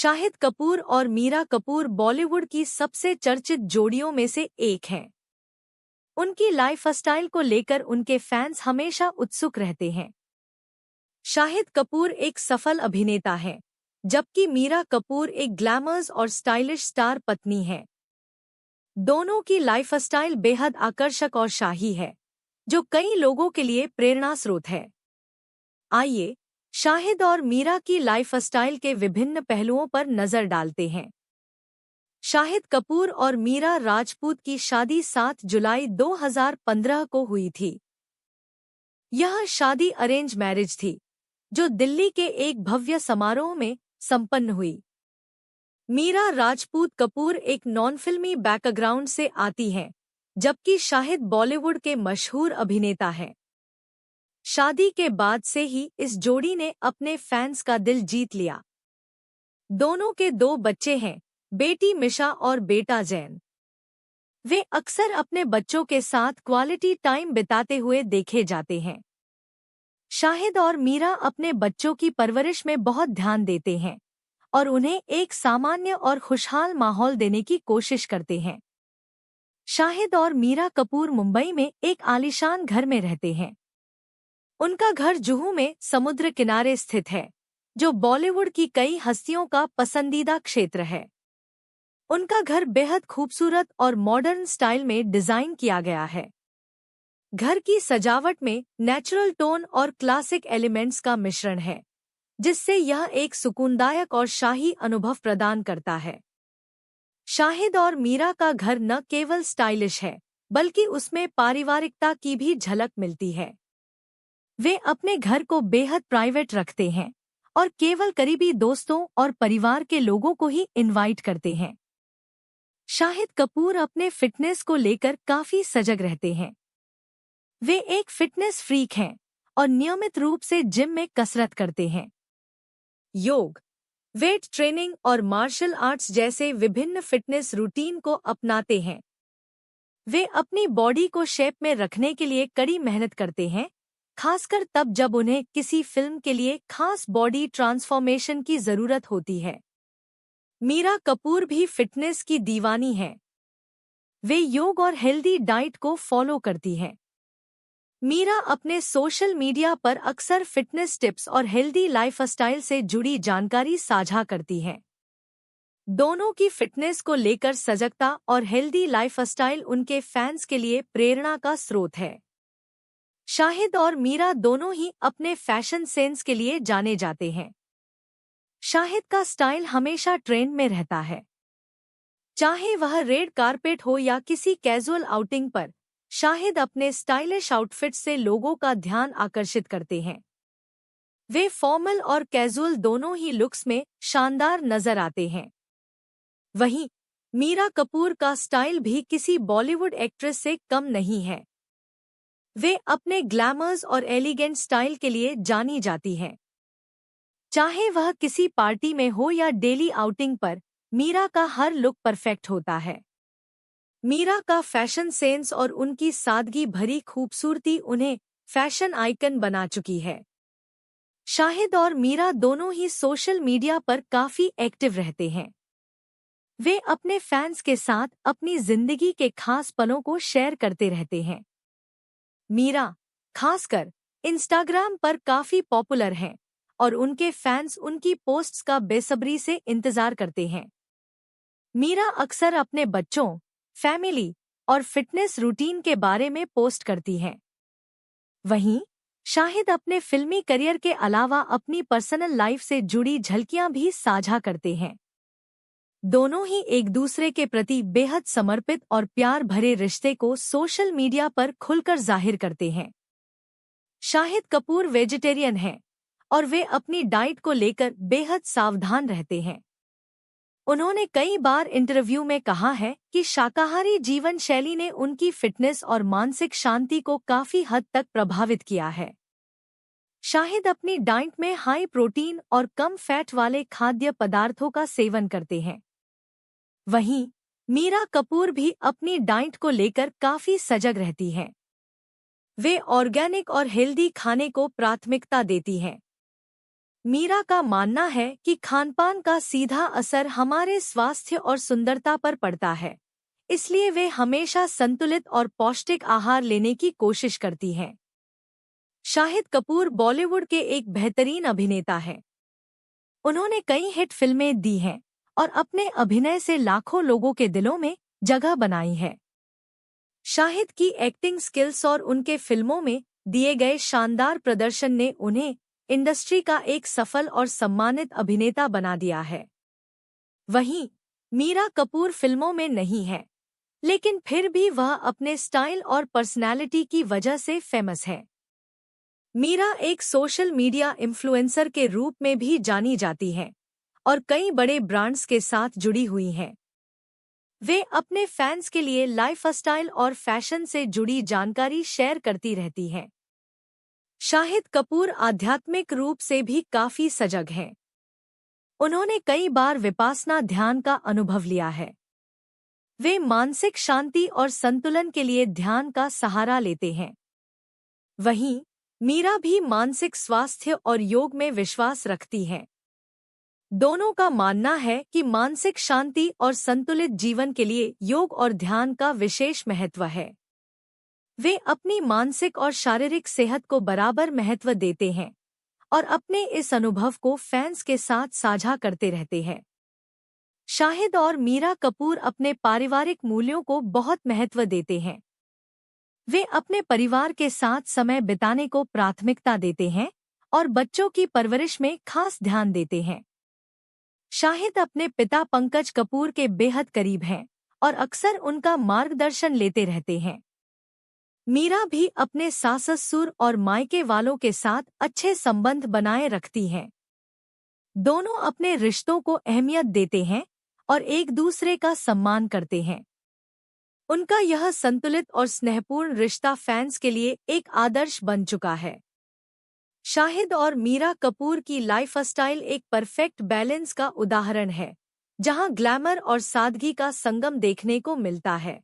शाहिद कपूर और मीरा कपूर बॉलीवुड की सबसे चर्चित जोड़ियों में से एक हैं। उनकी लाइफस्टाइल को लेकर उनके फैंस हमेशा उत्सुक रहते हैं। शाहिद कपूर एक सफल अभिनेता हैं, जबकि मीरा कपूर एक ग्लैमर्स और स्टाइलिश स्टार पत्नी हैं। दोनों की लाइफस्टाइल बेहद आकर्षक और शाही है, जो कई लोगों के लिए प्रेरणा स्रोत है। आइए शाहिद और मीरा की लाइफस्टाइल के विभिन्न पहलुओं पर नजर डालते हैं। शाहिद कपूर और मीरा राजपूत की शादी 7 जुलाई 2015 को हुई थी। यह शादी अरेंज मैरिज थी, जो दिल्ली के एक भव्य समारोह में संपन्न हुई। मीरा राजपूत कपूर एक नॉन फिल्मी बैकग्राउंड से आती हैं, जबकि शाहिद बॉलीवुड के मशहूर अभिनेता हैं। शादी के बाद से ही इस जोड़ी ने अपने फैंस का दिल जीत लिया। दोनों के 2 बच्चे हैं, बेटी मिशा और बेटा जैन। वे अक्सर अपने बच्चों के साथ क्वालिटी टाइम बिताते हुए देखे जाते हैं। शाहिद और मीरा अपने बच्चों की परवरिश में बहुत ध्यान देते हैं और उन्हें एक सामान्य और खुशहाल माहौल देने की कोशिश करते हैं। शाहिद और मीरा कपूर मुंबई में एक आलीशान घर में रहते हैं। उनका घर जुहू में समुद्र किनारे स्थित है, जो बॉलीवुड की कई हस्तियों का पसंदीदा क्षेत्र है। उनका घर बेहद खूबसूरत और मॉडर्न स्टाइल में डिजाइन किया गया है। घर की सजावट में नेचुरल टोन और क्लासिक एलिमेंट्स का मिश्रण है, जिससे यह एक सुकूनदायक और शाही अनुभव प्रदान करता है। शाहिद और मीरा का घर न केवल स्टाइलिश है, बल्कि उसमें पारिवारिकता की भी झलक मिलती है। वे अपने घर को बेहद प्राइवेट रखते हैं और केवल करीबी दोस्तों और परिवार के लोगों को ही इनवाइट करते हैं। शाहिद कपूर अपने फिटनेस को लेकर काफी सजग रहते हैं। वे एक फिटनेस फ्रीक हैं और नियमित रूप से जिम में कसरत करते हैं। योग, वेट ट्रेनिंग और मार्शल आर्ट्स जैसे विभिन्न फिटनेस रूटीन को अपनाते हैं। वे अपनी बॉडी को शेप में रखने के लिए कड़ी मेहनत करते हैं, खासकर तब जब उन्हें किसी फिल्म के लिए खास बॉडी ट्रांसफॉर्मेशन की जरूरत होती है। मीरा कपूर भी फिटनेस की दीवानी है। वे योग और हेल्दी डाइट को फॉलो करती हैं। मीरा अपने सोशल मीडिया पर अक्सर फिटनेस टिप्स और हेल्दी लाइफस्टाइल से जुड़ी जानकारी साझा करती हैं। दोनों की फिटनेस को लेकर सजगता और हेल्दी लाइफस्टाइल उनके फैंस के लिए प्रेरणा का स्रोत है। शाहिद और मीरा दोनों ही अपने फैशन सेंस के लिए जाने जाते हैं। शाहिद का स्टाइल हमेशा ट्रेंड में रहता है। चाहे वह रेड कारपेट हो या किसी कैजुअल आउटिंग पर, शाहिद अपने स्टाइलिश आउटफिट से लोगों का ध्यान आकर्षित करते हैं। वे फॉर्मल और कैजुअल दोनों ही लुक्स में शानदार नजर आते हैं। वहीं मीरा कपूर का स्टाइल भी किसी बॉलीवुड एक्ट्रेस से कम नहीं है। वे अपने ग्लैमर्स और एलिगेंट स्टाइल के लिए जानी जाती हैं। चाहे वह किसी पार्टी में हो या डेली आउटिंग पर, मीरा का हर लुक परफेक्ट होता है। मीरा का फैशन सेंस और उनकी सादगी भरी खूबसूरती उन्हें फैशन आइकन बना चुकी है। शाहिद और मीरा दोनों ही सोशल मीडिया पर काफी एक्टिव रहते हैं। वे अपने फैंस के साथ अपनी जिंदगी के खास पलों को शेयर करते रहते हैं। मीरा खासकर इंस्टाग्राम पर काफी पॉपुलर हैं और उनके फैंस उनकी पोस्ट्स का बेसब्री से इंतजार करते हैं। मीरा अक्सर अपने बच्चों, फैमिली और फिटनेस रूटीन के बारे में पोस्ट करती हैं। वहीं शाहिद अपने फिल्मी करियर के अलावा अपनी पर्सनल लाइफ से जुड़ी झलकियां भी साझा करते हैं। दोनों ही एक दूसरे के प्रति बेहद समर्पित और प्यार भरे रिश्ते को सोशल मीडिया पर खुलकर जाहिर करते हैं। शाहिद कपूर वेजिटेरियन हैं और वे अपनी डाइट को लेकर बेहद सावधान रहते हैं। उन्होंने कई बार इंटरव्यू में कहा है कि शाकाहारी जीवन शैली ने उनकी फिटनेस और मानसिक शांति को काफी हद तक प्रभावित किया है। शाहिद अपनी डाइट में हाई प्रोटीन और कम फैट वाले खाद्य पदार्थों का सेवन करते हैं। वहीं मीरा कपूर भी अपनी डाइट को लेकर काफी सजग रहती हैं। वे ऑर्गेनिक और हेल्दी खाने को प्राथमिकता देती हैं। मीरा का मानना है कि खानपान का सीधा असर हमारे स्वास्थ्य और सुंदरता पर पड़ता है, इसलिए वे हमेशा संतुलित और पौष्टिक आहार लेने की कोशिश करती हैं। शाहिद कपूर बॉलीवुड के एक बेहतरीन अभिनेता हैं। उन्होंने कई हिट फिल्में दी हैं और अपने अभिनय से लाखों लोगों के दिलों में जगह बनाई है। शाहिद की एक्टिंग स्किल्स और उनके फिल्मों में दिए गए शानदार प्रदर्शन ने उन्हें इंडस्ट्री का एक सफल और सम्मानित अभिनेता बना दिया है। वहीं मीरा कपूर फिल्मों में नहीं है, लेकिन फिर भी वह अपने स्टाइल और पर्सनैलिटी की वजह से फेमस है। मीरा एक सोशल मीडिया इन्फ्लुएंसर के रूप में भी जानी जाती हैं और कई बड़े ब्रांड्स के साथ जुड़ी हुई हैं। वे अपने फैंस के लिए लाइफस्टाइल और फैशन से जुड़ी जानकारी शेयर करती रहती हैं। शाहिद कपूर आध्यात्मिक रूप से भी काफी सजग हैं। उन्होंने कई बार विपासना ध्यान का अनुभव लिया है। वे मानसिक शांति और संतुलन के लिए ध्यान का सहारा लेते हैं। वहीं मीरा भी मानसिक स्वास्थ्य और योग में विश्वास रखती हैं। दोनों का मानना है कि मानसिक शांति और संतुलित जीवन के लिए योग और ध्यान का विशेष महत्व है। वे अपनी मानसिक और शारीरिक सेहत को बराबर महत्व देते हैं और अपने इस अनुभव को फैंस के साथ साझा करते रहते हैं। शाहिद और मीरा कपूर अपने पारिवारिक मूल्यों को बहुत महत्व देते हैं। वे अपने परिवार के साथ समय बिताने को प्राथमिकता देते हैं और बच्चों की परवरिश में खास ध्यान देते हैं। शाहिद अपने पिता पंकज कपूर के बेहद करीब हैं और अक्सर उनका मार्गदर्शन लेते रहते हैं। मीरा भी अपने सास-ससुर और मायके वालों के साथ अच्छे संबंध बनाए रखती हैं। दोनों अपने रिश्तों को अहमियत देते हैं और एक दूसरे का सम्मान करते हैं। उनका यह संतुलित और स्नेहपूर्ण रिश्ता फैंस के लिए एक आदर्श बन चुका है। शाहिद और मीरा कपूर की लाइफस्टाइल एक परफेक्ट बैलेंस का उदाहरण है, जहां ग्लैमर और सादगी का संगम देखने को मिलता है।